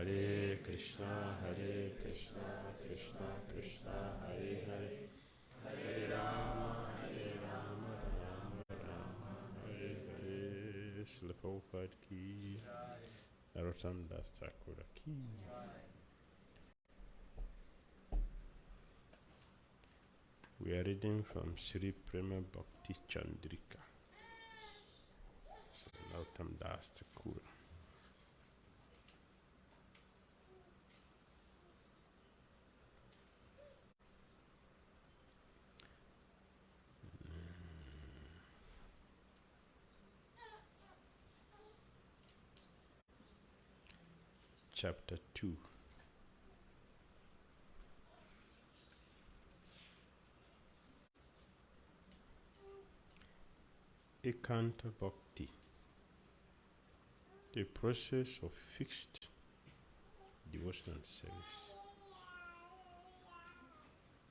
Hare Krishna, Krishna Krishna, Hare Hare, Hare Rama, Rama Rama, Hare Hare. Srila Prabhupada ki, Narottam Das Thakur ki. We are reading from Sri Prema Bhakti Candrika. Narottam Das Thakur. Chapter 2. Ekanta Bhakti, the process of fixed devotional service.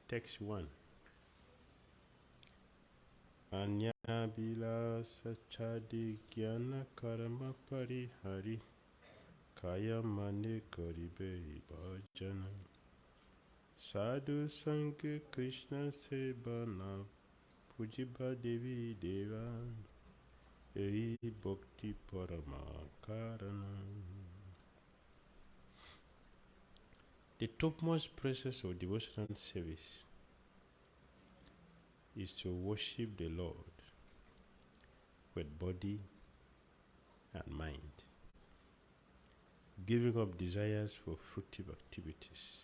Text 1. Anya abhilās chād jñāna karma parihari kāya mane koribo bhajana sādhu sańga Krishna sevā pūjibo devā bhakti parama kāran. The topmost process of devotional service is to worship the Lord with body and mind, giving up desires for fruitive activities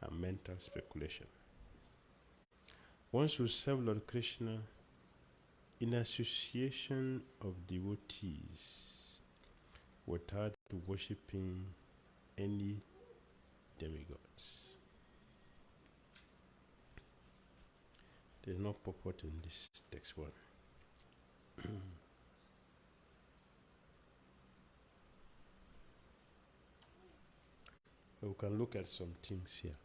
and mental speculation. One should serve Lord Krishna in association of devotees without worshipping any demigods. There is no purport in this text 1. We can look at some things here.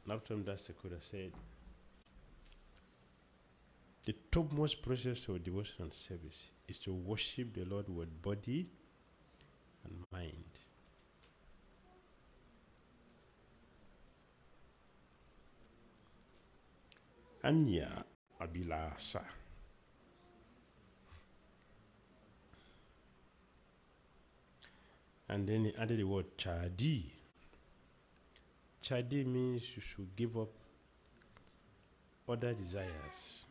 Narottam Das Thakur said, the topmost process of devotional service is to worship the Lord with body and mind. Anya abhilās. And then he added the word chād. Chād means you should give up other desires.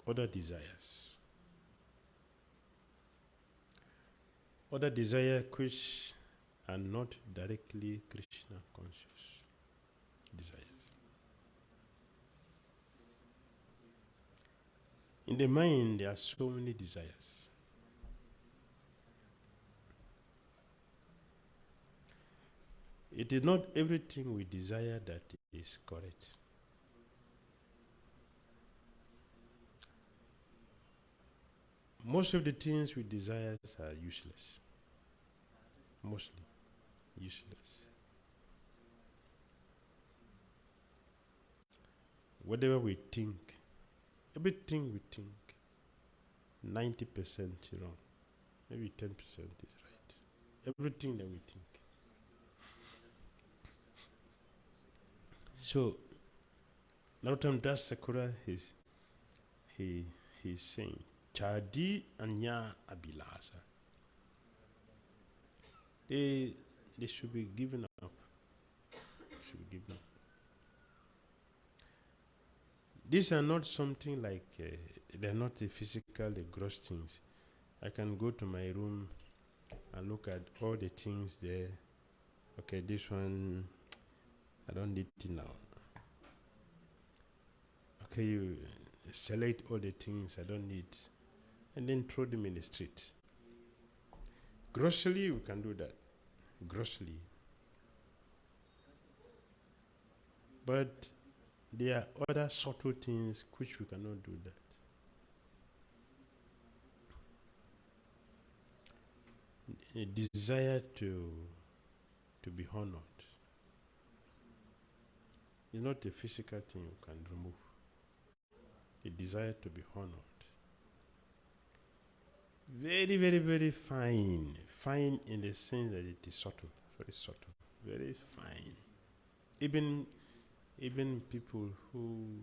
Other desires. Other desires which are not directly Krishna conscious desires. In the mind, there are so many desires. It is not everything we desire that is correct. Most of the things we desire are useless. Mostly useless. Whatever we think, everything we think, 90% wrong. Maybe 10% is right. Everything that we think. So, Narottam Das Thakur he's saying, chād anya abhilās. They should be given up. Should be given up. These are not something like, they're not the physical, the gross things. I can go to my room and look at all the things there. Okay, this one, I don't need it now. Okay, you select all the things I don't need and then throw them in the street. Grossly, we can do that. Grossly. But there are other subtle things which we cannot do that. A desire to be honored is not a physical thing you can remove. A desire to be honored Very, very, very fine. Fine in the sense that it is subtle, very subtle, very fine. Even people who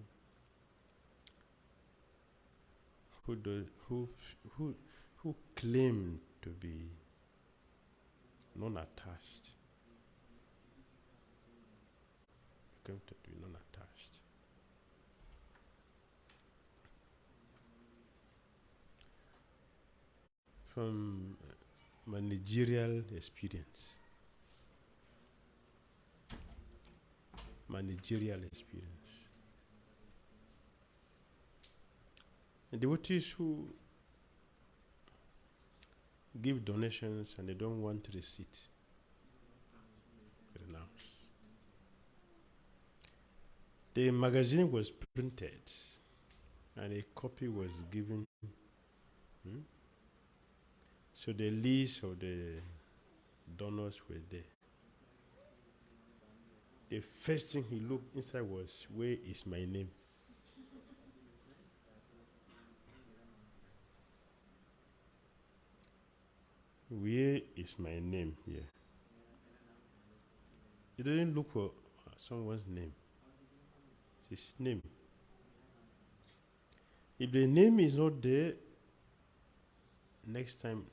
do, who claim to be non-attached, claim to be non-attached. From managerial experience. And devotees who give donations and they don't want receipt, renounce. The magazine was printed and a copy was given. So the list of the donors were there. The first thing he looked inside was, where is my name? Where is my name here? He didn't look for someone's name. It's his name. If the name is not there, next time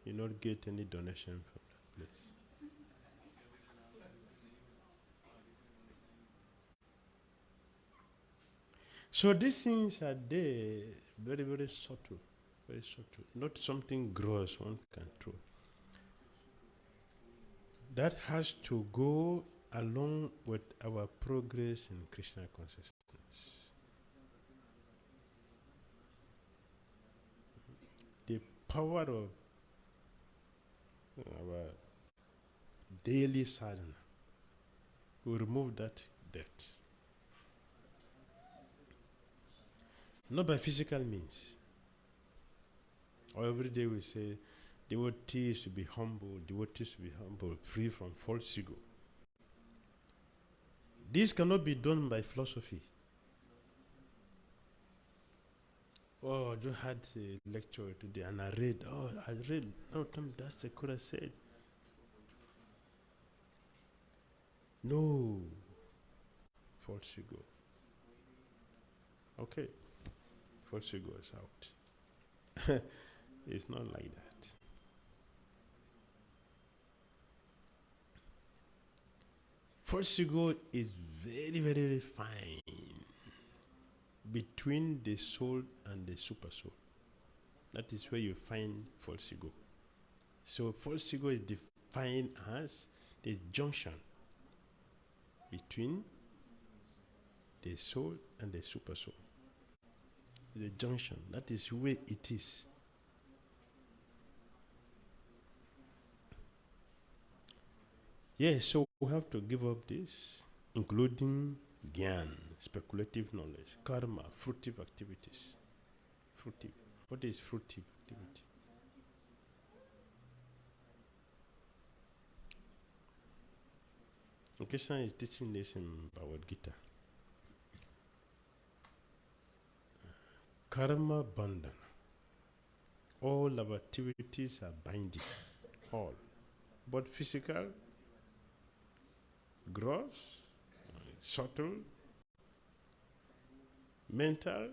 you not get any donation from that place. So these things are there, very, very subtle, not something gross one can throw. That has to go along with our progress in Krishna consciousness. The power of our daily sadhana will remove that debt. Not by physical means. Or every day we say, devotees should be humble, free from false ego. This cannot be done by philosophy. Oh, I just had a lecture today and I read, no, that's the Quran said. No, false ego. Okay, false ego is out. It's not like that. False ego is very, very, very fine between the soul and the super soul. That is where you find false ego. So false ego is defined as the junction between the soul and the super soul. The junction, that is where it is. Yes, so we have to give up this, including jñāna, speculative knowledge, karma, fruitive activities. Fruitive. What is fruitive activity? Krishna is teaching this in Bhagavad Gita. Karma bandhana. All our activities are binding. All. Both physical, gross, subtle, mental,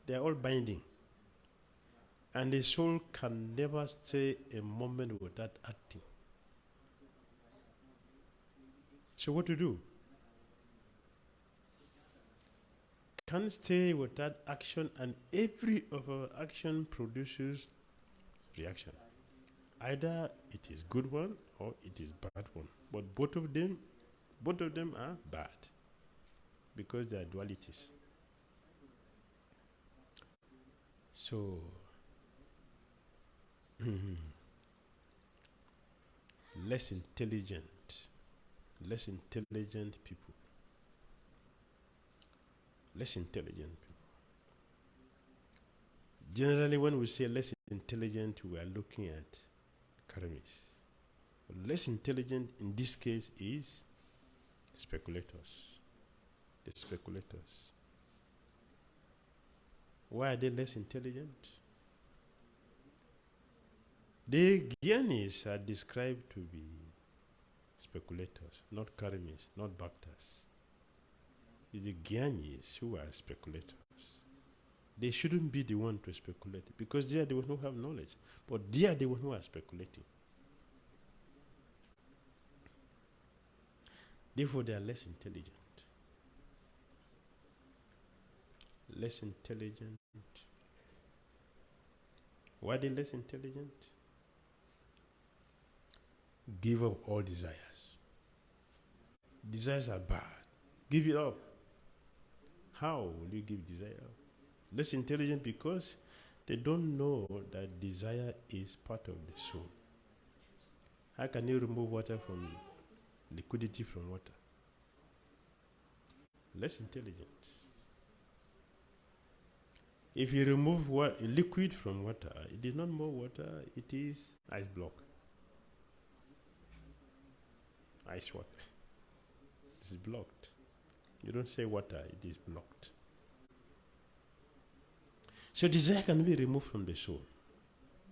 they are all binding. And the soul can never stay a moment without acting. So what to do? Can't stay without action, and every of our action produces reaction. Either it is good one or it is bad one. But both of them are bad because they are dualities. So less intelligent people. Generally, when we say less intelligent, we are looking at karmis. Less intelligent in this case is speculators. The speculators. Why are they less intelligent? The jñānis are described to be speculators, not karmis, not bhaktas. It's the jñānis who are speculators. They shouldn't be the one to speculate because they are the ones who have knowledge, but they are the ones who are speculating. Therefore, they are less intelligent. Less intelligent. Why are they less intelligent? Give up all desires. Desires are bad. Give it up. How will you give desire up? Less intelligent because they don't know that desire is part of the soul. How can you remove water from liquidity from water? Less intelligent. If you remove liquid from water, it is not more water, it is ice block. Ice water. It's blocked. You don't say water, it is blocked. So desire can be removed from the soul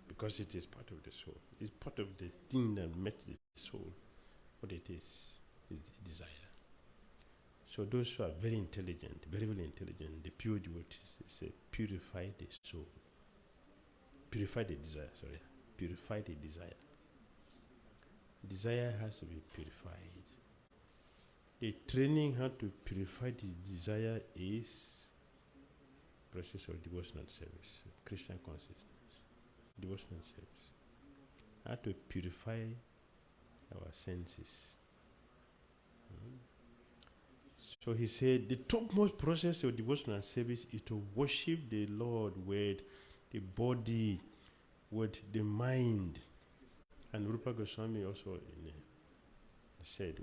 because it is part of the soul. It's part of the thing that makes the soul what it is the desire. So those who are very intelligent, very, very intelligent, the pure devotees, they say, purify the soul. Purify the desire, sorry. Purify the desire. Desire has to be purified. The training how to purify the desire is process of devotional service, Christian consciousness, devotional service. How to purify our senses. So he said, the topmost process of devotional service is to worship the Lord with the body, with the mind. And Rupa Goswami also said,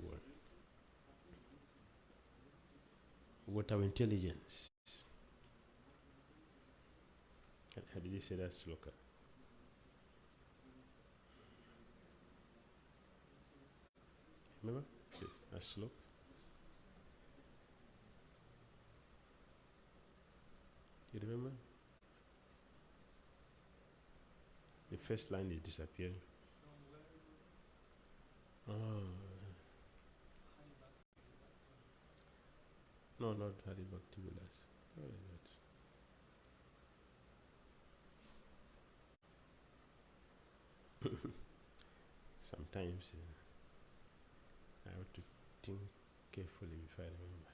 with our intelligence. How did he say that sloka? Remember? A sloka? You remember? The first line is disappearing. Oh. No, not Hari Bhakti Vilas. Where is that? Sometimes I have to think carefully before I remember.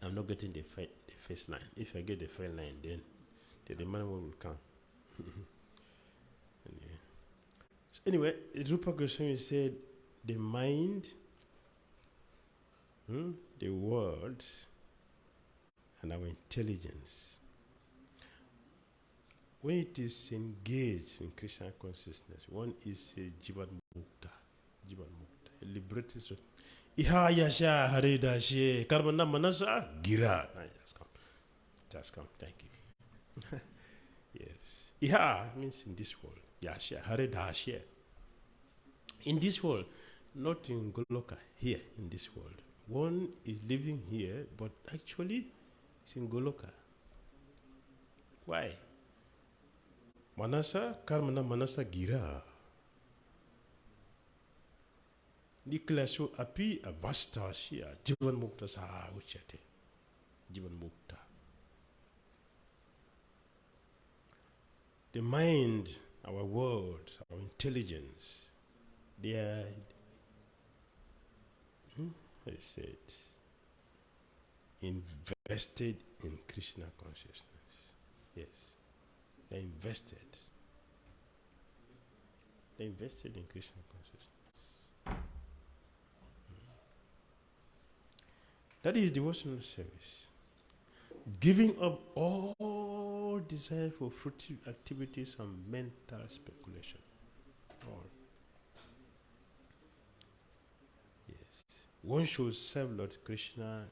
I'm not getting the first line. If I get the first line, then the manual will come. Anyway, Rupa Goswami said, the mind, the words, and our intelligence, when it is engaged in Krishna consciousness, one is a jivan mukta, a liberated soul. Iha yasha haridashe karmana manasa gira. Just come. Thank you. Yes. Iha means in this world. Yasha haridashe. In this world, not in Goloka, here in this world. One is living here, but actually it's in Goloka. Why? Manasa karmana manasa gira. Niklasu api avastasya jivan mukta saha uchyate. Jivan mukta. The mind, our words, our intelligence, they are, I said, invested in Krishna consciousness. Yes. They're invested. They're invested in Krishna consciousness. That is devotional service. Giving up all desire for fruitive activities and mental speculation. All. Yes. One should serve Lord Krishna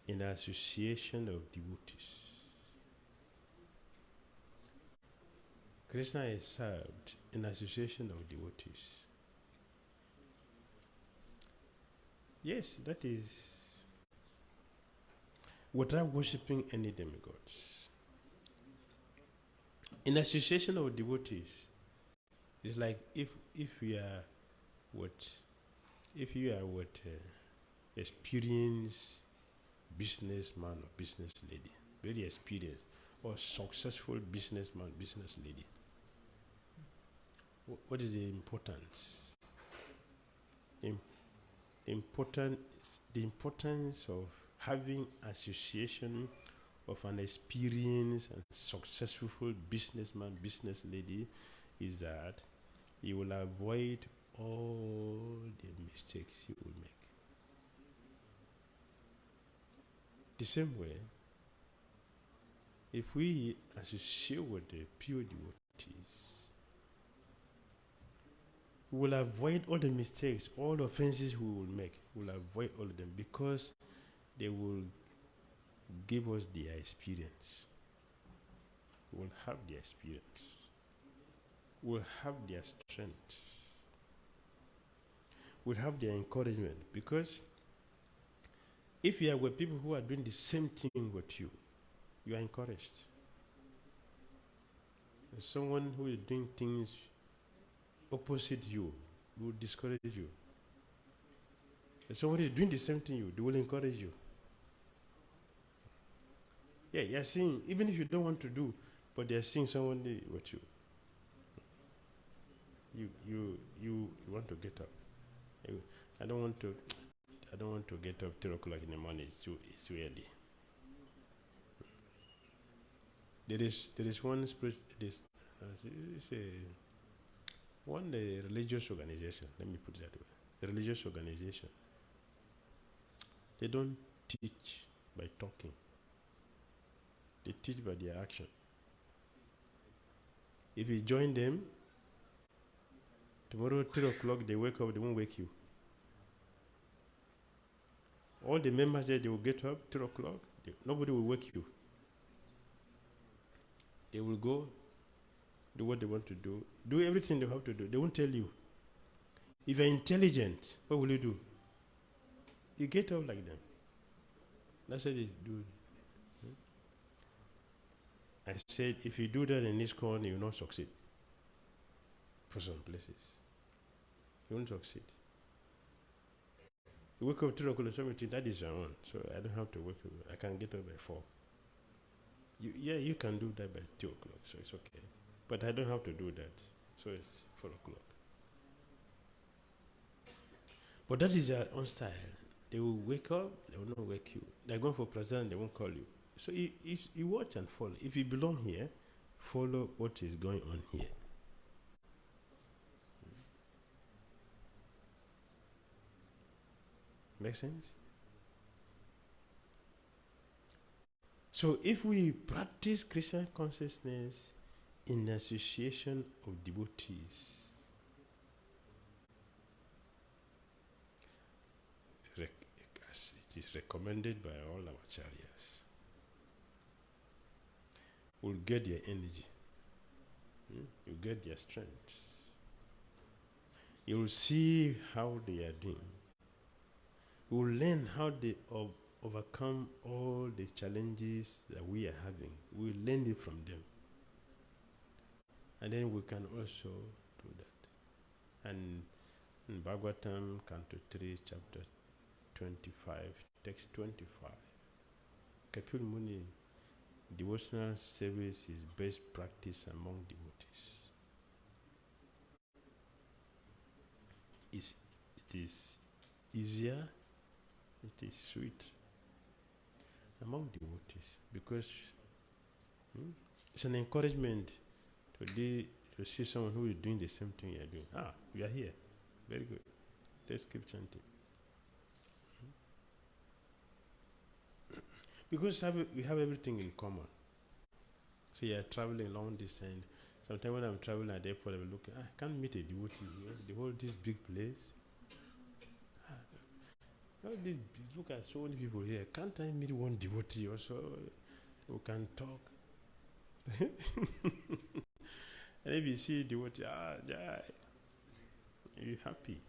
in association of devotees. Krishna is served in association of devotees. Yes, that is without worshipping any demigods. In association of devotees, it's like if we are what if you are what experienced businessman or business lady, very experienced or successful businessman, business lady. What is the importance? The importance of having association of an experienced and successful businessman, business lady, is that you will avoid all the mistakes you will make. The same way, if we associate with the pure devotees, we will avoid all the mistakes, all the offenses we will make. We will avoid all of them because they will give us their experience. We will have their experience. We will have their strength. We will have their encouragement, because if you are with people who are doing the same thing with you, you are encouraged. There's someone who is doing things opposite you will discourage you. If somebody is doing the same thing they will encourage you. Yeah, you're seeing, even if you don't want to do, but they're seeing someone with you. You want to get up. I don't want to get up 3 o'clock in the morning. It's too early. There is one religious organization. Let me put it that way. The religious organization. They don't teach by talking. They teach by their action. If you join them, tomorrow 3 o'clock they wake up, they won't wake you. All the members there, they will get up 3 o'clock. Nobody will wake you. They will go, do what they want to do, do everything they have to do. They won't tell you. If you're intelligent, what will you do? You get up like them. That's what they do. I said, if you do that in this corner, you will not succeed. For some places, you won't succeed. You wake up 3 o'clock, something that is your own. So I don't have to wake up. I can get up by 4. You can do that by 2 o'clock, so it's okay. But I don't have to do that, so it's 4 o'clock. But that is their own style. They will wake up, they will not wake you. They're going for present, they won't call you. So you watch and follow. If you belong here, follow what is going on here. Make sense? So if we practice Krishna consciousness in association of devotees, as it is recommended by all our acharyas, we'll get their energy. You get their strength. You'll see how they are doing. We'll learn how they overcome all the challenges that we are having. We'll learn it from them. And then we can also do that. And in Bhagavatam, Canto 3, Chapter 25, Text 25, Kapil Muni, devotional service is best practice among devotees. It is easier, it is sweet among devotees, because it's an encouragement to see someone who is doing the same thing you are doing. We are here. Very good. Let's keep chanting. Because we have everything in common. So you are traveling long distance. Sometimes when I'm traveling at the airport, I'm looking, I can't meet a devotee here. The whole this big place. Look at so many people here. Can't I meet one devotee also who can talk? And if you see devotee, Jai, you're happy.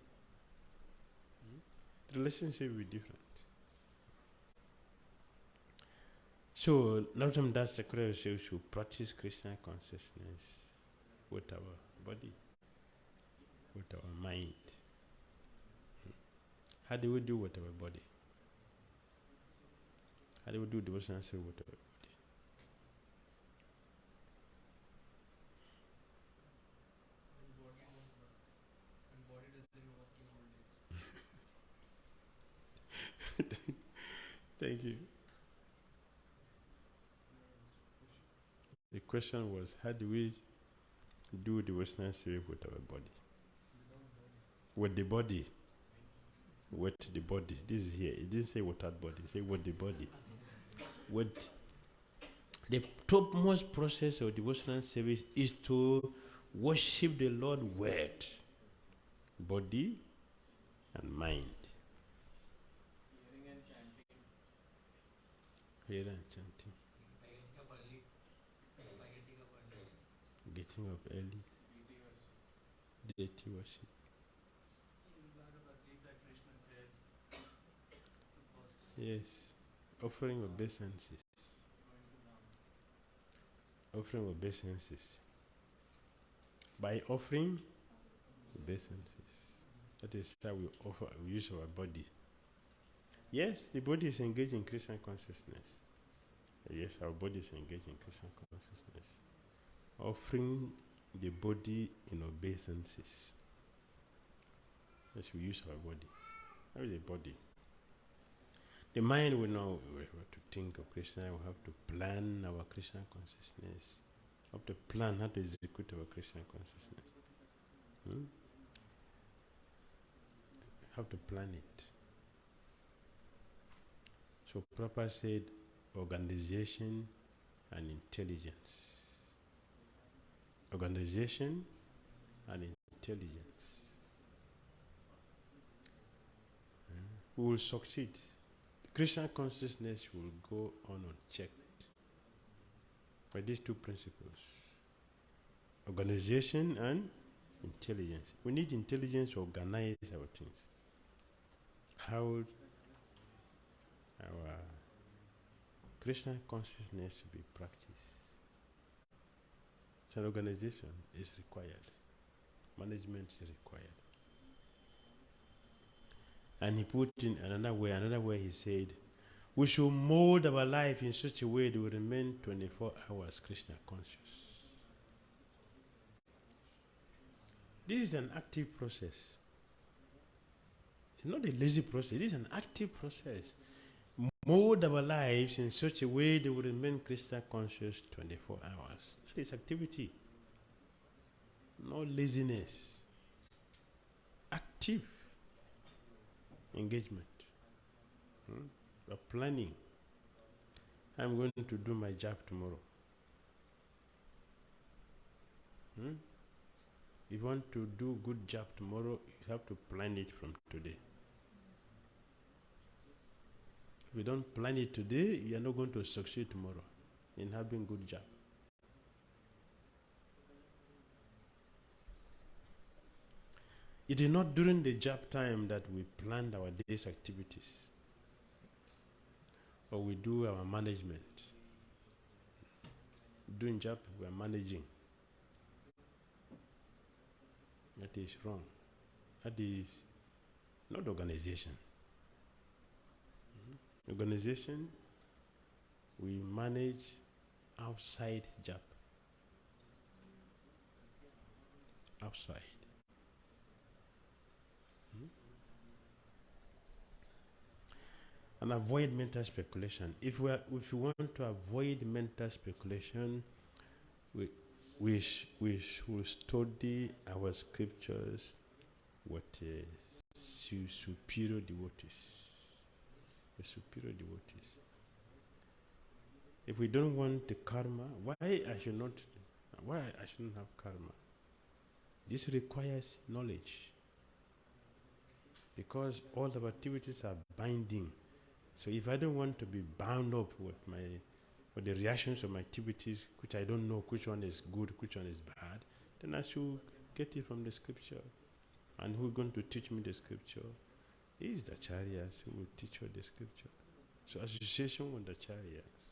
relationship will be different. So, Narottam Das Thakur says we should practice Krishna consciousness with our body, with our mind. How do we do with our body? How do we do devotional service with our body? Thank you. The question was, how do we do devotional service with our body? With the body. With the body. This is here. It didn't say without body. It said with the body. With the topmost process of devotional service is to worship the Lord with body and mind. Hearing and chanting. Getting up early. Deity worship. Yes. Offering obeisances. Offering obeisances. By offering obeisances. That is how we offer, we use our body. Yes, the body is engaged in Krishna consciousness. Yes, our body is engaged in Krishna consciousness. Offering the body in obeisances. Yes, we use our body. How is the body? The mind will know we have to think of Krishna, we have to plan our Krishna consciousness. We have to plan how to execute our Krishna consciousness. Have to plan it. So Prabhupada said organization and intelligence. Organization and intelligence. We will succeed. Krishna consciousness will go on unchecked by these two principles. Organization and intelligence. We need intelligence to organize our things. How our Krishna consciousness should be practiced. So organization is required. Management is required. And he put in another way he said, we should mold our life in such a way that we remain 24 hours Krishna conscious. This is an active process. It's not a lazy process, it is an active process. Mold our lives in such a way that we remain Krishna conscious 24 hours. That is activity. No laziness. Active engagement. We're planning. I'm going to do my job tomorrow. If you want to do good job tomorrow, you have to plan it from today. If you don't plan it today, you are not going to succeed tomorrow in having good job. It is not during the job time that we plan our day's activities or we do our management. Doing job, we are managing. That is wrong. That is not organization. Organization, we manage outside job. Outside. And avoid mental speculation. If we want to avoid mental speculation, we should study our scriptures with superior devotees. The superior devotees. If we don't want the karma, why I shouldn't have karma? This requires knowledge. Because all the activities are binding. So if I don't want to be bound up with the reactions of my activities, which I don't know which one is good, which one is bad, then I should get it from the scripture. And who's going to teach me the scripture? He is the acharyas who will teach you the scripture. So association with the acharyas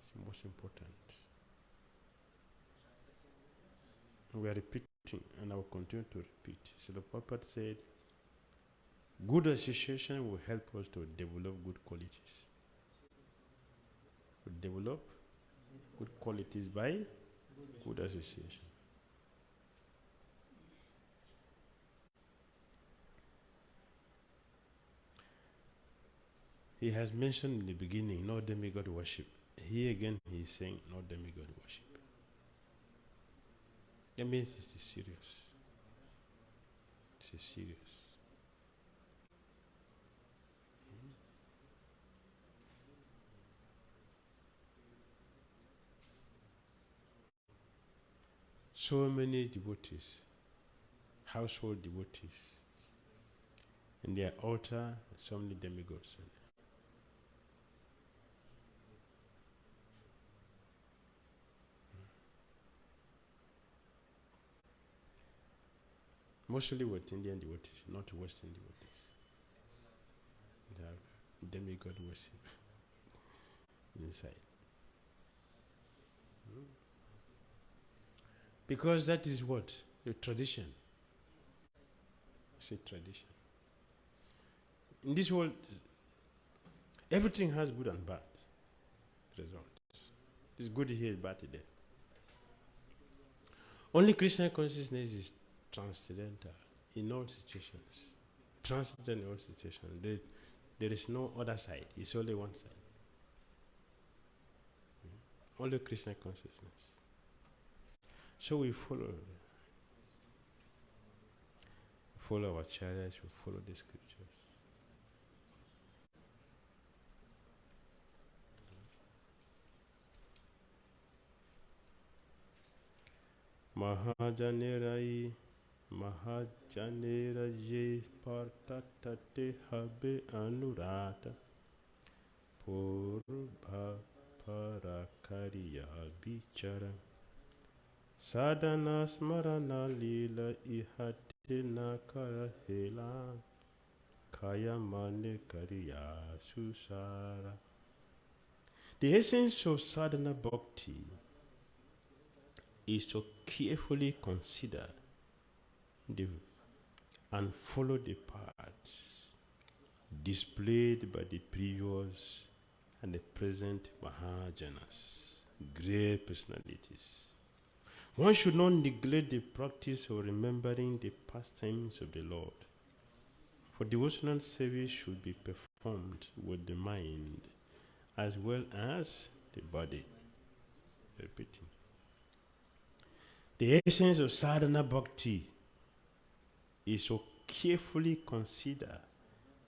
is most important. We are repeating, and I will continue to repeat. So the Prophet said, good association will help us to develop good qualities. We develop good qualities by good association. He has mentioned in the beginning, no demigod worship. Here again, he is saying, no demigod worship. That means it's serious. It's serious. So many devotees, household devotees, in their altar, so many demigods. Mostly with Indian devotees, not Western devotees. They have demigod worship inside. Because that is what? A tradition. It's a tradition. In this world, everything has good and bad results. It's good here, bad there. Only Krishna consciousness is transcendental in all situations. Transcendental in all situations. There is no other side. It's only one side. Only Krishna consciousness. So we follow our acharyas, we follow the scriptures. Mahājanera je tāte habe anurata pūrvāpara koriyā vicāra sadhana smarana lila ihate nakara hela kāya mane koriyā susara. The essence of sadhana bhakti is to carefully consider and follow the paths displayed by the previous and the present mahājanas, great personalities. One should not neglect the practice of remembering the pastimes of the Lord, for devotional service should be performed with the mind as well as the body. Repeating. The essence of sadhana bhakti is to carefully consider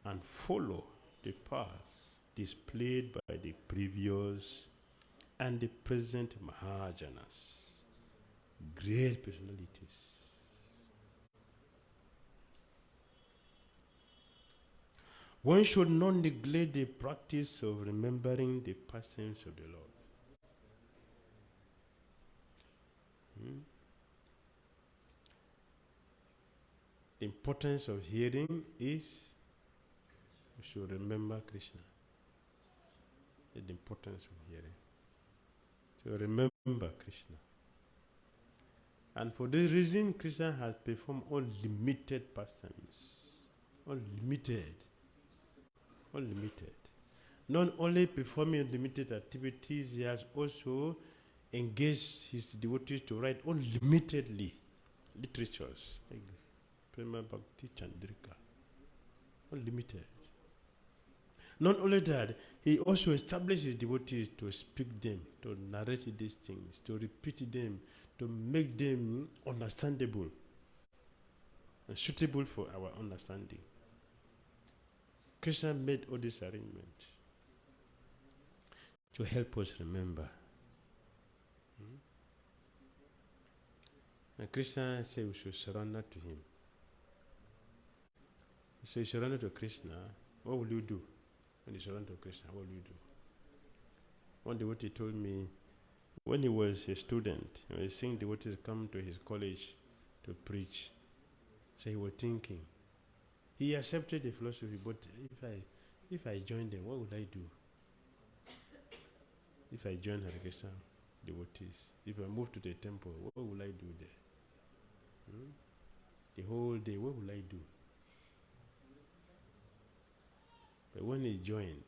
and follow the paths displayed by the previous and the present mahājanas, great personalities. One should not neglect the practice of remembering the pastimes of the Lord. The importance of hearing is we should remember Krishna. The importance of hearing. To remember Krishna. And for this reason, Krishna has performed unlimited pastimes. Unlimited. Unlimited. Not only performing unlimited activities, he has also engaged his devotees to write unlimitedly literatures. Like Prema Bhakti Candrika. Unlimited. Not only that, he also established his devotees to speak them, to narrate these things, to repeat them, to make them understandable and suitable for our understanding. Krishna made all these arrangements to help us remember. And Krishna said we should surrender to him. So you surrender to Krishna, what will you do? When you surrender to Krishna, what will you do? One devotee told me, when he was a student, he was seeing devotees come to his college to preach. So he was thinking, He accepted the philosophy, but if I join them, what would I do? If I join Hare Krishna devotees, if I move to the temple, what will I do there? The whole day, what will I do? But when he joined,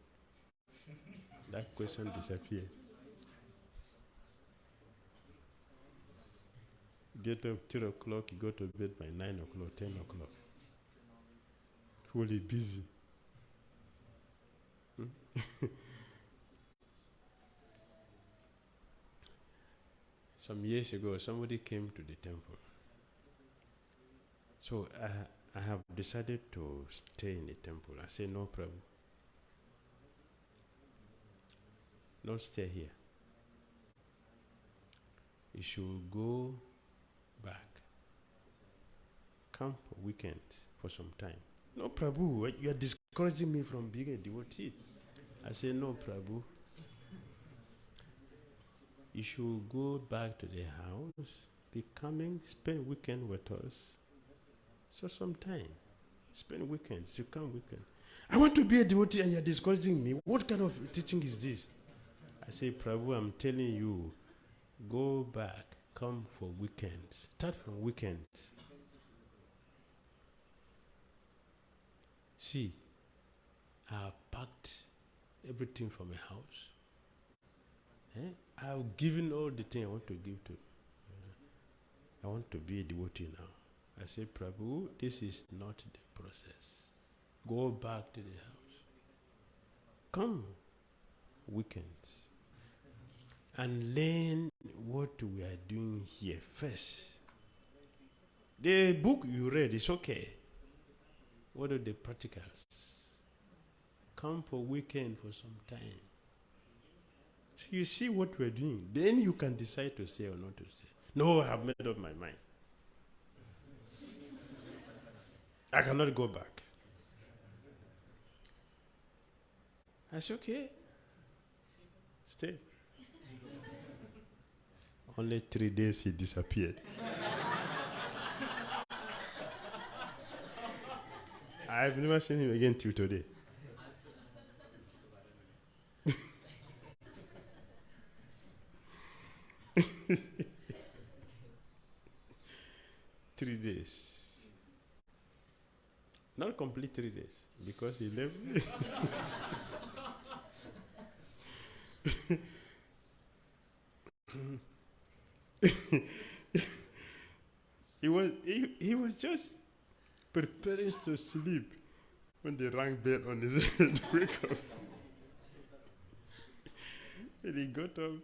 that question disappeared. Get up 3 o'clock, you go to bed by 9 o'clock, 10 o'clock. Fully busy. Some years ago, somebody came to the temple. So I have decided to stay in the temple. I said, no problem. Don't stay here. You should go back. Come for weekend for some time. No, Prabhu, you are discouraging me from being a devotee. I said, no, Prabhu. You should go back to the house, be coming, spend weekend with us. So sometime, spend weekends, you come weekend. I want to be a devotee and you're discouraging me. What kind of teaching is this? I say, Prabhu, I'm telling you, go back, come for weekends. Start from weekends. See, I have packed everything from a house. I've given all the things I want to give to. I want to be a devotee now. I say, Prabhu, this is not the process. Go back to the house. Come weekends and learn what we are doing here first. The book you read is okay. What are the practicals? Come for weekend for some time. So you see what we're doing. Then you can decide to say or not to say. No, I have made up my mind. I cannot go back. I said, okay. Stay. Only 3 days he disappeared. I've never seen him again till today. Three days. Not complete 3 days, because he left. He was just preparing to sleep when they rang bell on his head to wake up. And he got up.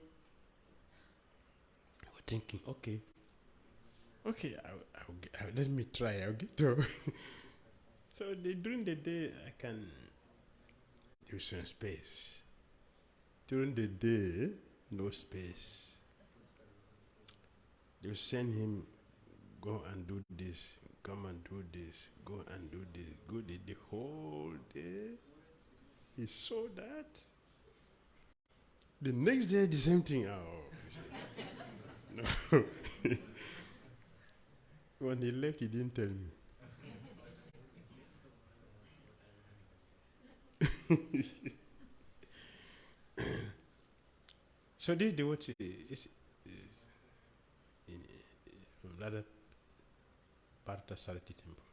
I was thinking, okay, let me try. I'll get up. So during the day, I can do some space. During the day, no space. They send him, go and do this, come and do this, go and do this. Go the whole day. He saw that. The next day, the same thing. Oh, no. When he left, he didn't tell me. So this devotee is in another Partha Sarati temple.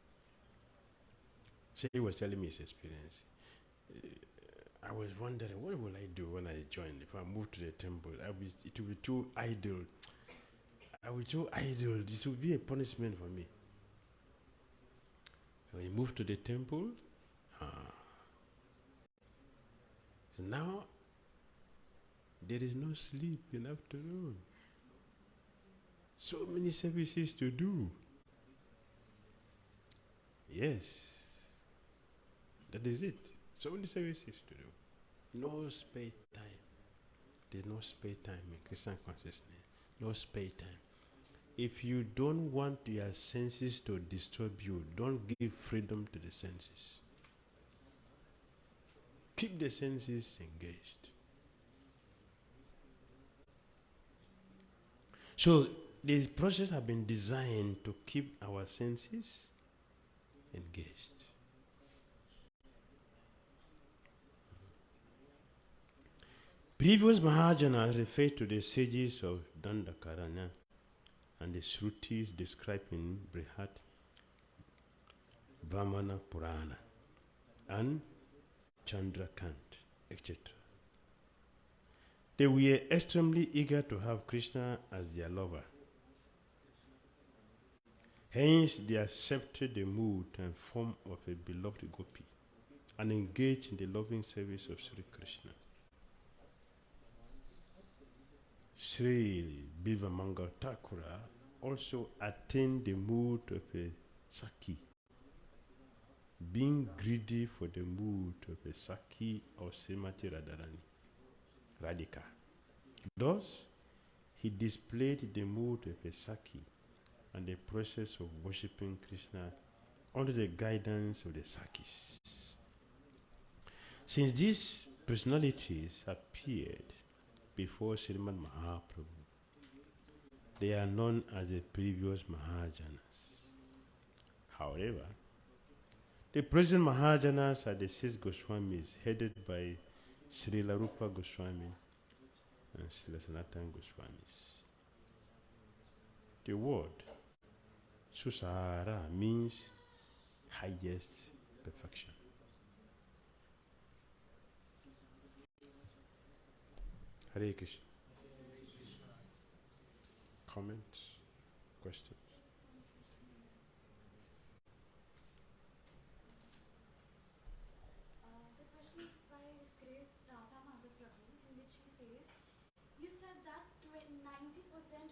So he was telling me his experience. I was wondering, what will I do when I join? If I move to the temple, it will be too idle. I will be too idle. It will be a punishment for me. When he moved to the temple, so now there is no sleep in the afternoon. So many services to do. Yes, that is it. So many services to do. No spare time. There's no spare time in Christian consciousness. No spare time. If you don't want your senses to disturb you, don't give freedom to the senses. Keep the senses engaged. So the process has been designed to keep our senses engaged. Previous Mahajanas refer to the sages of Dandakaranya and the Shrutis described in Brihat Vamana Purana and Chandrakant, etc. They were extremely eager to have Krishna as their lover. Hence, they accepted the mood and form of a beloved gopi and engaged in the loving service of Sri Krishna. Sri Bivamangal Thakura also attained the mood of a Saki, being greedy for the mood of a Saki or Srimati Radharani, Radhika. Thus, he displayed the mood of a Saki and the process of worshipping Krishna under the guidance of the Sakis. Since these personalities appeared before Srimad Mahaprabhu, they are known as the previous Mahajanas. However, the present Mahajanas are the 6 Goswamis headed by Srila Rupa Goswami and Srila Sanatana Goswamis. The word Susara means highest perfection. Hare Krishna. Comments? Questions? The question is by His Grace Radha Madhav Prabhu, in which he says, you said that 90%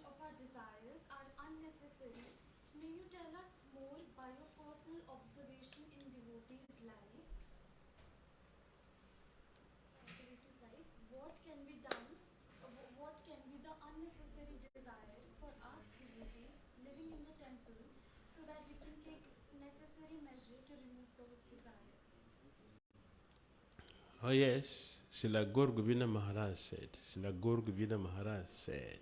of our desires are unnecessary. May you tell us more by your personal observation in devotees' life? What can be done? What can be the unnecessary desire for us devotees living in the temple, so that we can take necessary measure to remove those desires? Oh yes, Srila Gaur Govinda Maharaj said, Srila Gaur Govinda Maharaj said,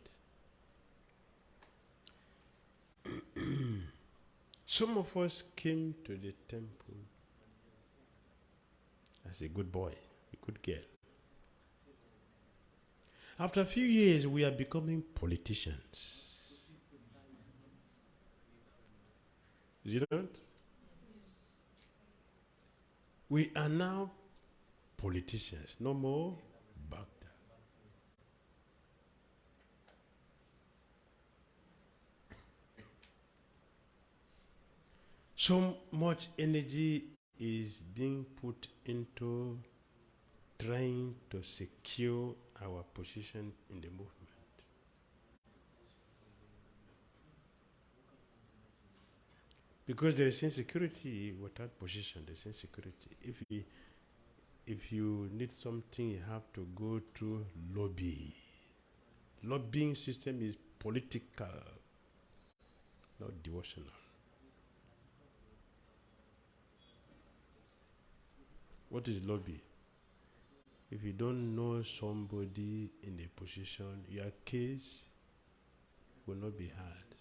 some of us came to the temple as a good boy, a good girl. After a few years, we are becoming politicians. Is it not? We are now politicians, no more Bhakta. So much energy is being put into trying to secure our position in the movement. Because there is insecurity without position, there is insecurity. If you need something, you have to go through lobby. Lobbying system is political, not devotional. What is lobby? If you don't know somebody in a position, your case will not be heard.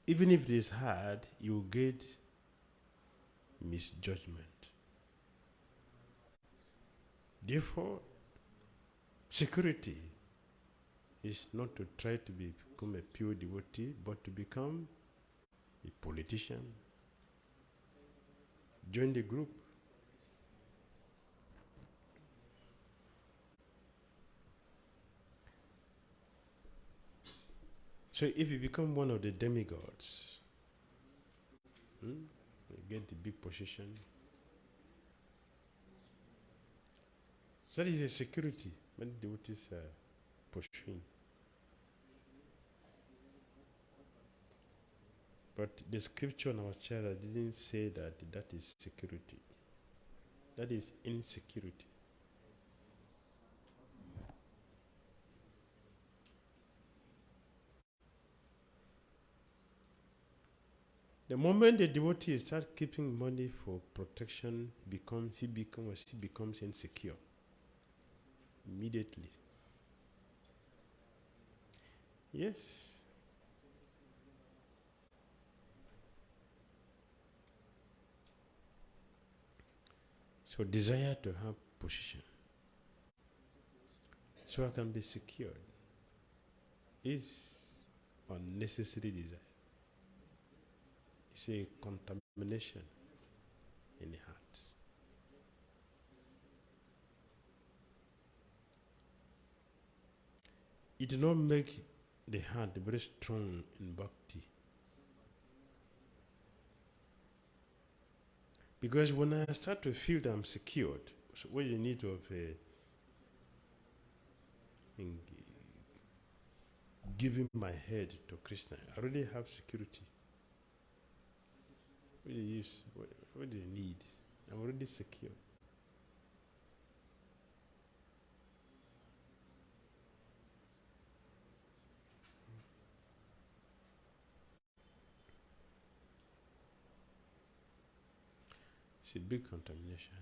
Even if it is hard, you get misjudgment. Therefore, security is not to try to become a pure devotee, but to become a politician. Join the group. So if you become one of the demigods, you get the big position. So that is a security many devotees are pursuing. But the scripture on our chara didn't say that that is security. That is insecurity. The moment the devotee starts keeping money for protection, he becomes insecure immediately. Yes. So desire to have position, so I can be secured, is unnecessary desire. It's a contamination in the heart. It do not make the heart very strong in bhakti. Because when I start to feel that I'm secured, so what you need of giving my head to Krishna, I already have security. What do you use? What do you need? I'm already secure. It's a big contamination.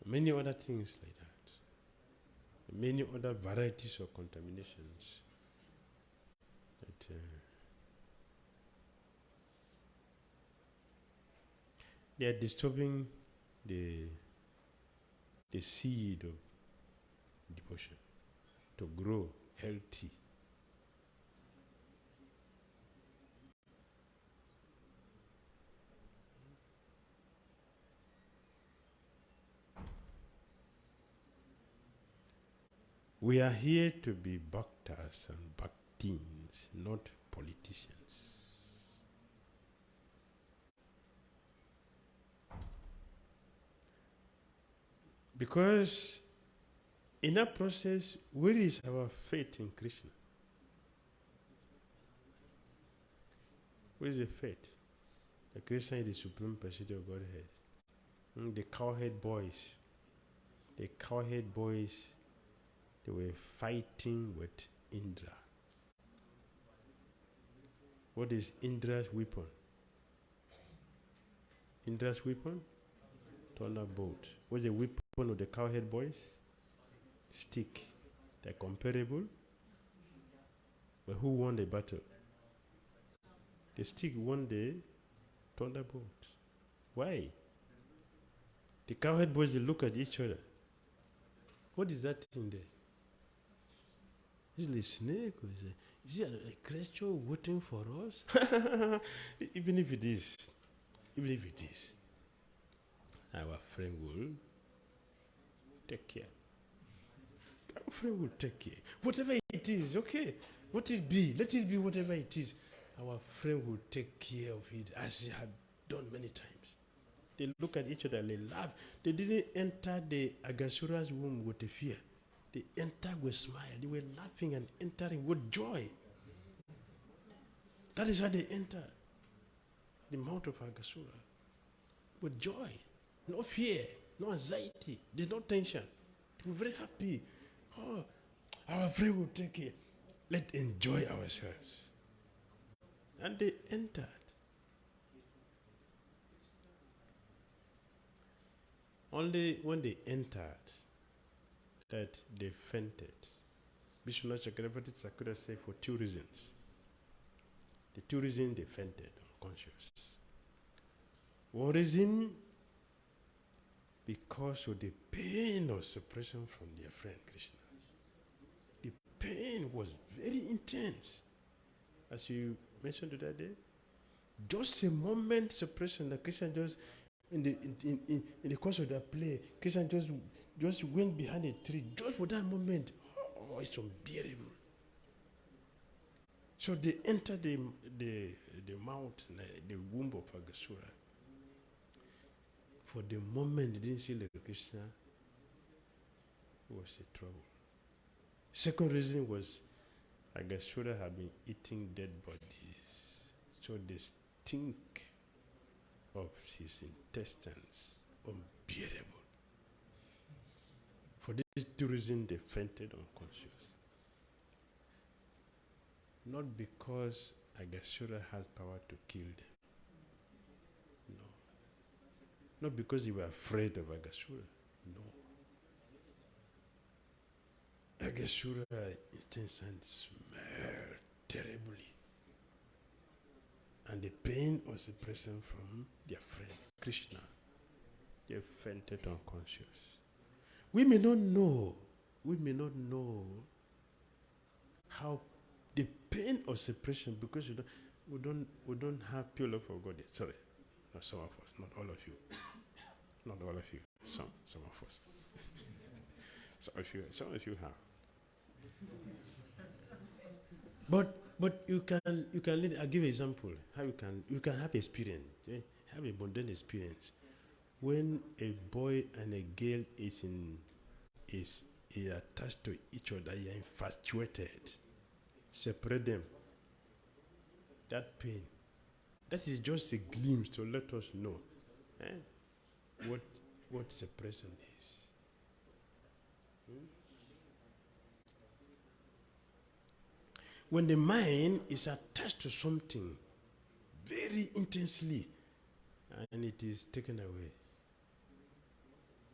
Many other things like that. Many other varieties of contaminations that they are disturbing the seed of devotion to grow healthy. We are here to be bhaktas and bhaktins, not politicians. Because in that process, where is our faith in Krishna? Where is the faith? The Krishna is the supreme personality of Godhead. The cowhead boys, they were fighting with Indra. What is Indra's weapon? Indra's weapon? Thunderbolt. What's the weapon of the cowhead boys? Stick. They're comparable. But who won the battle? The stick won the thunderbolt. Why? The cowhead boys, they look at each other. What is that thing there? Is it a snake? Or is it a creature waiting for us? Even if it is, our friend will take care. Our friend will take care. Whatever it is, okay. What it be? Let it be whatever it is. Our friend will take care of it as he had done many times. They look at each other and they laugh. They didn't enter the Agasura's womb with a fear. They entered with smile. They were laughing and entering with joy. That is how they entered the mount of Agasura. With joy. No fear. No anxiety. There's no tension. They were very happy. Oh, our friend will take care. Let's enjoy ourselves. And they entered. Only when they entered that they fainted. Vishwanath Chakravarti Thakur said for 2 reasons. The 2 reasons they fainted, unconscious. One reason, because of the pain of separation from their friend Krishna. The pain was very intense. As you mentioned the other day, just a moment separation that Krishna just in the course of that play, Krishna just went behind a tree just for that moment. Oh, it's unbearable. So they entered the mountain, the womb of Agasura. For the moment they didn't see Lord Krishna, it was a trouble. Second reason was Agasura had been eating dead bodies. So the stink of his intestines, unbearable. For these 2 reasons, they fainted unconscious. Not because Agasura has power to kill them. No. Not because they were afraid of Agasura. No. Agasura instance and smelled terribly. And the pain was the present from their friend Krishna. They fainted unconscious. We may not know how the pain of separation, because we don't have pure love for God yet. Sorry, not some of us, not all of you, not all of you. Some of us. Some of you have. But you can lead. I'll give an example how you can have experience, have a mundane experience when a boy and a girl is attached to each other. You are infatuated. Separate them. That pain. That is just a glimpse to let us know what separation is. When the mind is attached to something very intensely and it is taken away,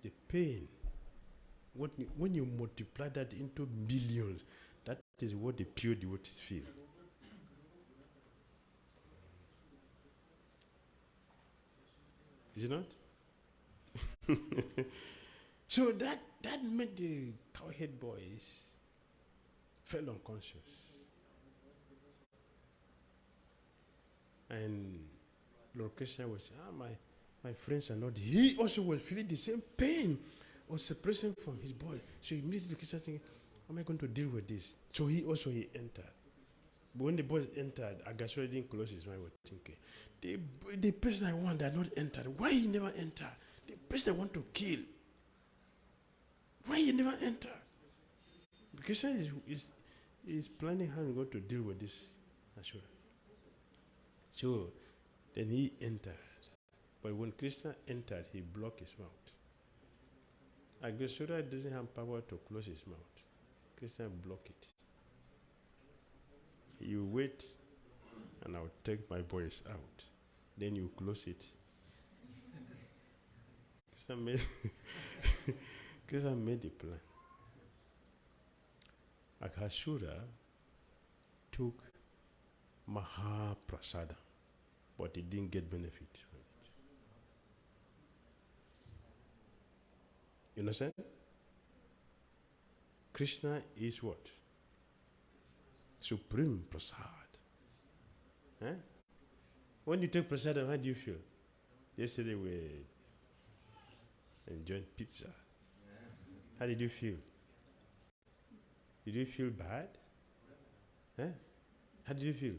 the pain, when you multiply that into millions, that is what the pure devotees feel. Is it not? So that made the cowhead boys fell unconscious. And Lord Krishna was, my friends are not. He also was feeling the same pain of separation from his boy. So immediately Krishna thinking, how am I going to deal with this? So he entered. But when the boys entered, Agasura didn't close his mind with thinking, the person I want that not entered. Why he never entered? The person I want to kill. Why he never entered? Krishna is planning how he's going to deal with this Asura. So then he entered. But when Krishna entered, he blocked his mouth. Agasura doesn't have power to close his mouth. Krishna blocked it. You wait, and I'll take my voice out. Then you close it. Krishna made the plan. Agasura took Mahaprasada, but he didn't get benefit from it. You understand? Krishna is what? Supreme Prasad. When you take Prasada, how do you feel? Yesterday we enjoyed pizza. How did you feel? Did you feel bad? How did you feel?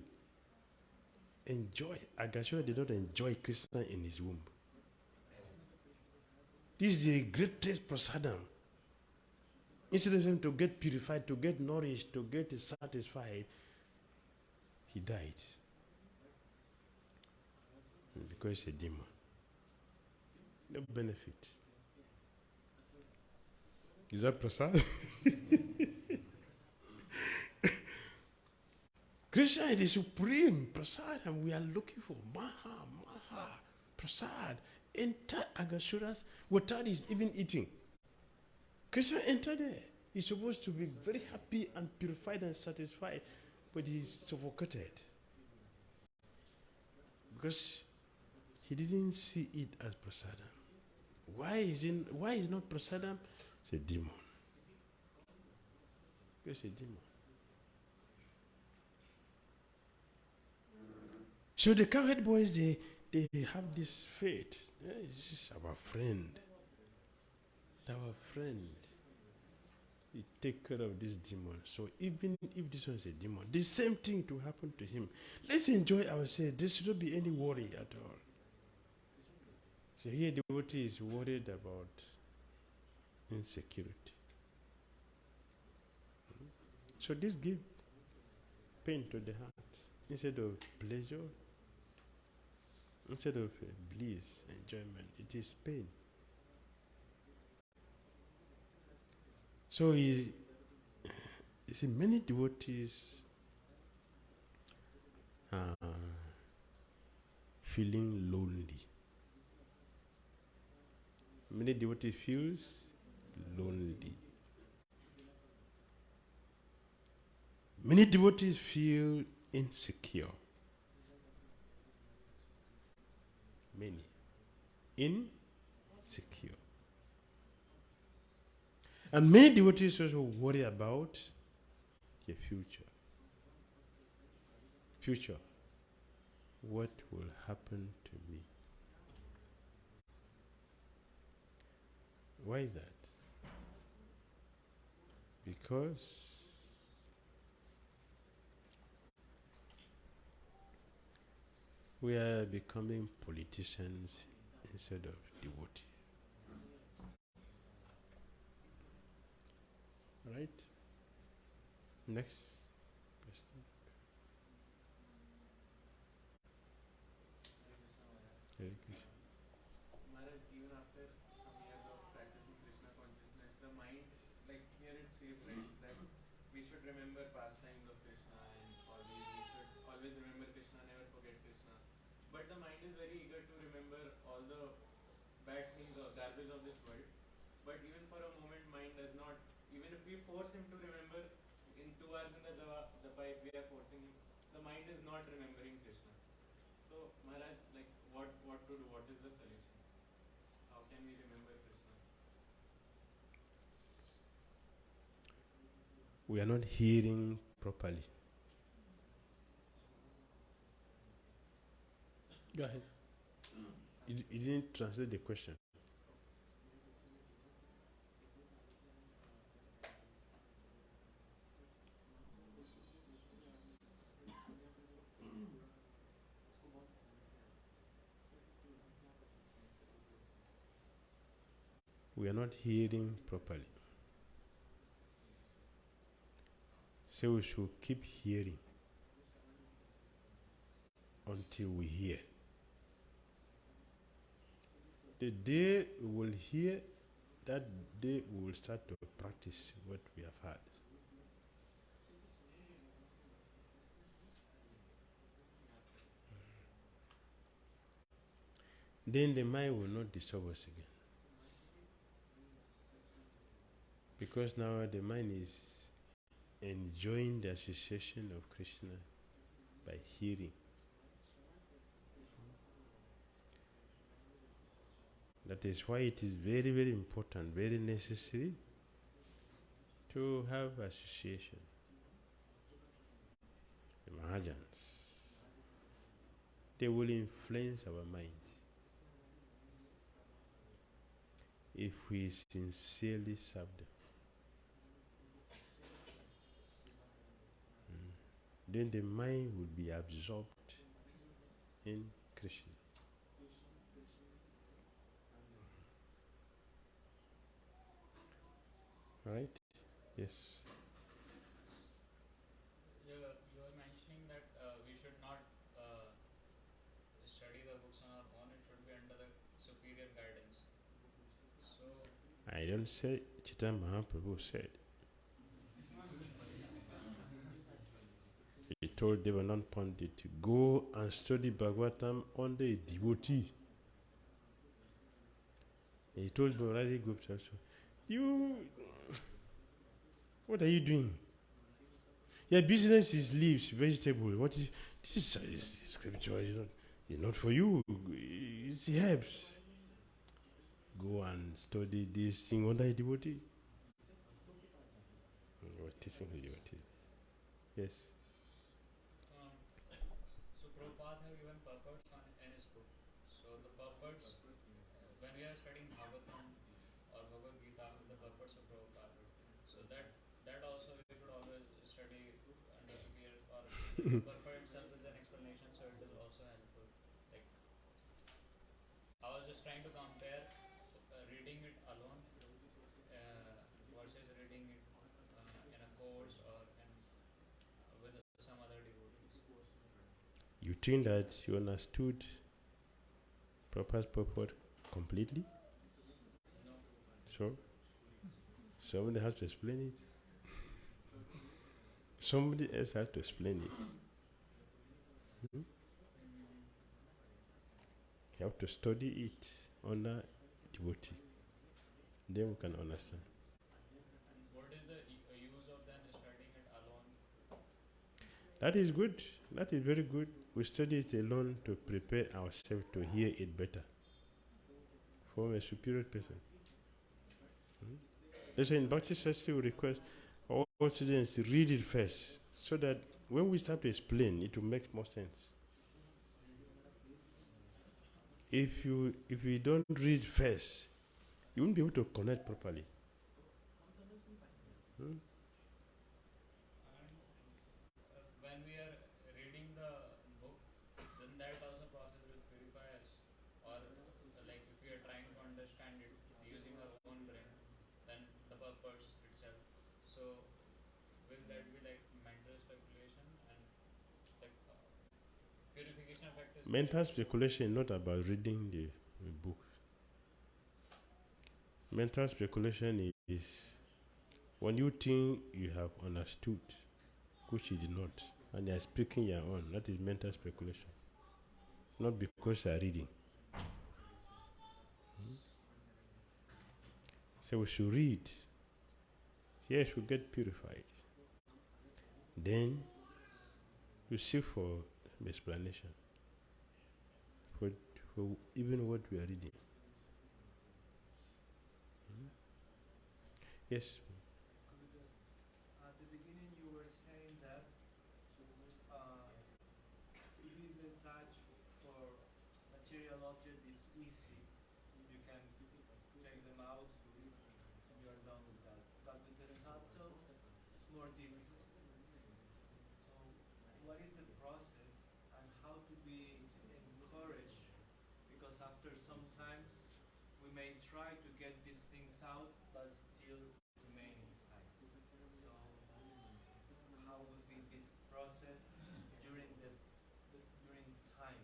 Enjoy. Agasura did not enjoy Krishna in his womb. This is the greatest prasadam. Instead of him to get purified, to get nourished, to get satisfied, he died. Because he's a demon. No benefit. Is that prasad? Krishna is the supreme prasad, and we are looking for Maha prasad. Enter Agasura's without his even eating. Krishna entered there. He's supposed to be very happy and purified and satisfied, but he's suffocated. Because he didn't see it as prasadam. Why is it not prasadam? It's a demon. It's a demon. So the cowhead boys, they have this faith. This is our friend. Our friend. He take care of this demon. So even if this one is a demon, the same thing to happen to him. Let's enjoy ourselves. There should not be any worry at all. So here the devotee is worried about insecurity. So this gives pain to the heart. Instead of pleasure, instead of bliss, enjoyment, it is pain. So you see, many devotees are feeling lonely. Many devotees feels lonely. Many devotees feel insecure. Many. Insecure. And many devotees also worry about the future. Future. What will happen to me? Why is that? Because we are becoming politicians instead of devotees. Right? Next question. Hare Krishna. Maharaj, even after some years of practicing Krishna consciousness, the mind, like here it says, right, that we should remember pastimes of Krishna and all these. We should always remember Krishna, never forget Krishna. But the mind is very eager to remember all the bad things or garbage of this world. But even for a moment, mind does not. Even if we force him to remember in 2 hours in the japa, if we are forcing him, the mind is not remembering Krishna. So Maharaj, like what to do? What is the solution? How can we remember Krishna? We are not hearing properly. Go ahead. You didn't translate the question. We are not hearing properly. So we should keep hearing until we hear. The day we will hear, that day we will start to practice what we have heard. Then the mind will not disturb us again. Because now the mind is enjoying the association of Krishna by hearing. That is why it is very, very important, very necessary to have association. The mahājans, they will influence our mind if we sincerely serve them. Then the mind will be absorbed in Krishna. Right? Yes. You were mentioning that we should not study the books on our own. It should be under the superior guidance. So I don't say, Chaitanya Mahaprabhu said. He told Devanand Pandit to go and study Bhagavatam under a devotee. He told Murari Gupta also, what are you doing? Your business is leaves, vegetable. What is this? Is scripture is not for you. It's herbs. Go and study this thing under a devotee. Or teaching the devotee. Yes. So Prabhupada have given purports in his book. So the purports, when we are studying Bhagavatam or Bhagavad Gita with the purports of Prabhupada, so that also we should always study under superior, or the purport itself is an explanation, so it is also helpful. Like I was just trying to compare reading it alone versus reading it in a course or with some other devotees. You think that you understood Prabhupada's purport completely? No. So, somebody has to explain it. Somebody else has to explain it. You have to study it under devotee. Then we can understand. And what is the use of then studying it alone That is good. That is very good. We study it alone to prepare ourselves to hear it better from a superior person. That's why in Bhakti Sastri we request all students to read it first, so that when we start to explain, it will make more sense. If you don't read first, you won't be able to connect properly. And when we are reading the book, then that also process will purify us. Or like if we are trying to understand it using our own brain, then the purpose itself. So will that be like mental speculation and like purification effect is Mental speculation is not about reading the book. Mental speculation is when you think you have understood, which you did not, and you are speaking your own. That is mental speculation. Not because you are reading. So we should read. Yes, we get purified. Then you seek for explanation for even what we are reading. Yes. At the beginning, you were saying that if you detach for material object is easy. You can take them out and you are done with that. But with the subtle, it's more difficult. So, what is the process and how to be encouraged? Because after some times, we may try to get these things out, but still remain inside. So, how would be this process during during time?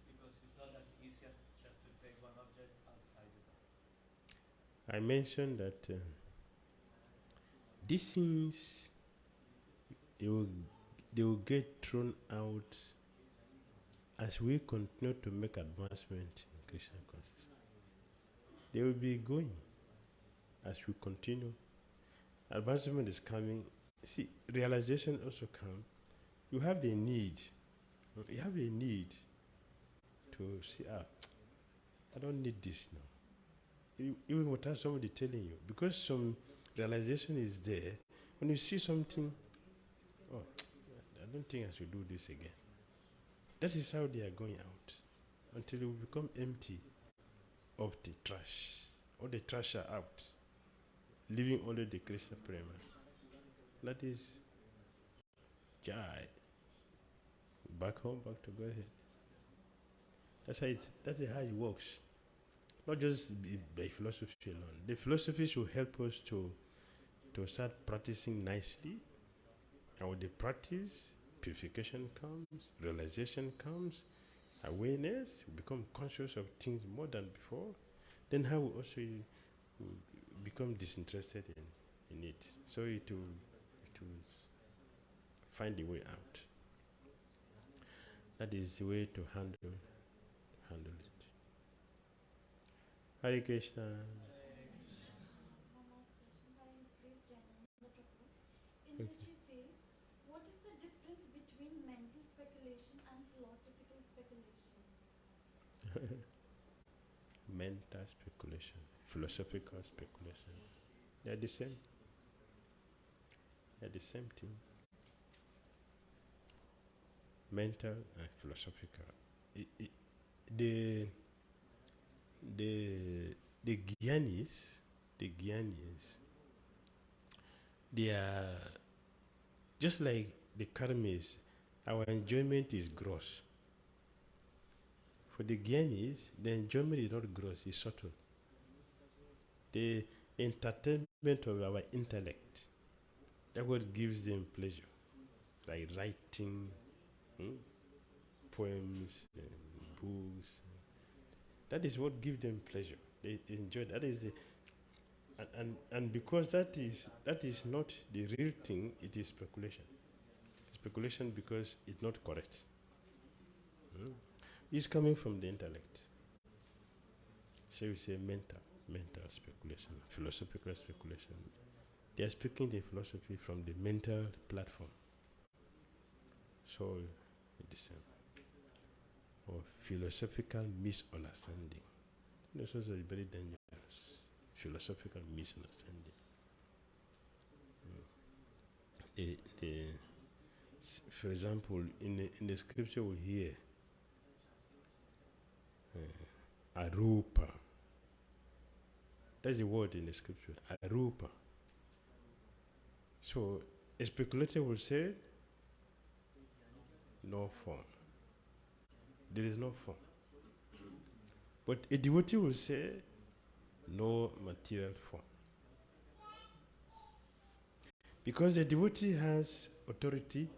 Because it's not as easy as just to take one object outside the body. I mentioned that these things they will get thrown out as we continue to make advancement in Krishna consciousness. They will be going as we continue. Advancement is coming. See, realization also comes. You have the need. You have a need to see, I don't need this now. Even without somebody telling you. Because some realization is there. When you see something, I don't think I should do this again. That is how they are going out. Until you become empty of the trash. All the trash are out. Leaving only the Krishna Prema. That is chād. Back home, back to Godhead. That's how it works. Not just by philosophy alone. The philosophy should help us to start practicing nicely. And with the practice, purification comes, realization comes, awareness, we become conscious of things more than before. Then how we also become disinterested in it. So it will find a way out. That is the way to handle it. Hare Krishna. One last question by His Grace Jnāna Prabhu, in which he says, what is the difference between mental speculation and philosophical speculation? Mental speculation, philosophical speculation. They are the same. They are the same thing. Mental and philosophical. The jñānis, they are just like the karmis. Our enjoyment is gross. For the jñānis, the enjoyment is not gross, it's subtle. The entertainment of our intellect, that's what gives them pleasure. Like writing poems and books. That is what gives them pleasure. They enjoy that. Is and because that is not the real thing, it is speculation. Speculation because it's not correct. It's coming from the intellect. So we say mental speculation, philosophical speculation. They are speaking the philosophy from the mental platform. So the same. Or philosophical misunderstanding. This also is very dangerous. Philosophical misunderstanding. For example, in the scripture we hear arupa. That's the word in the scripture, arupa. So a speculator will say no form. There is no form. But a devotee will say no material form. Because the devotee has authority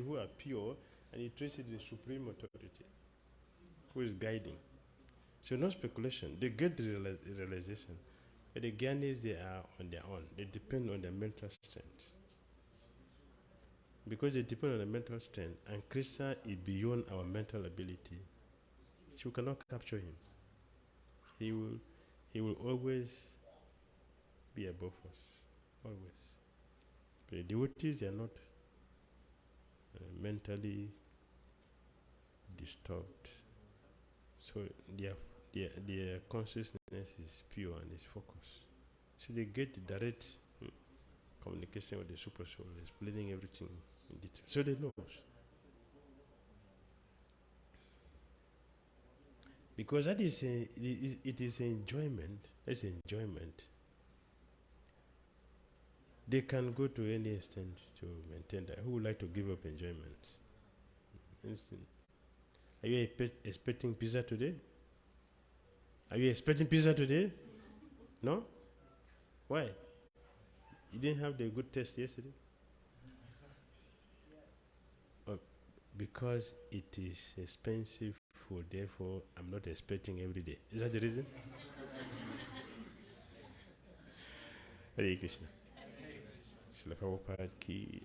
who are pure, and he traces the supreme authority who is guiding. So no speculation. They get the realization. But the jñānis, they are on their own. They depend on their mental strength. Because they depend on the mental strength, and Krishna is beyond our mental ability, so we cannot capture him. He will always be above us. Always. But the devotees, they are not mentally disturbed. So their consciousness is pure and is focused. So they get the direct communication with the super soul, explaining everything in detail. So they know. Because that is it is enjoyment. That's enjoyment. They can go to any extent to maintain that. Who would like to give up enjoyment? Are you expecting pizza today? Are you expecting pizza today? No? Why? You didn't have the good taste yesterday? Because it is expensive food, therefore I'm not expecting every day. Is that the reason? Hare Krishna. Srila Prabhupada ki.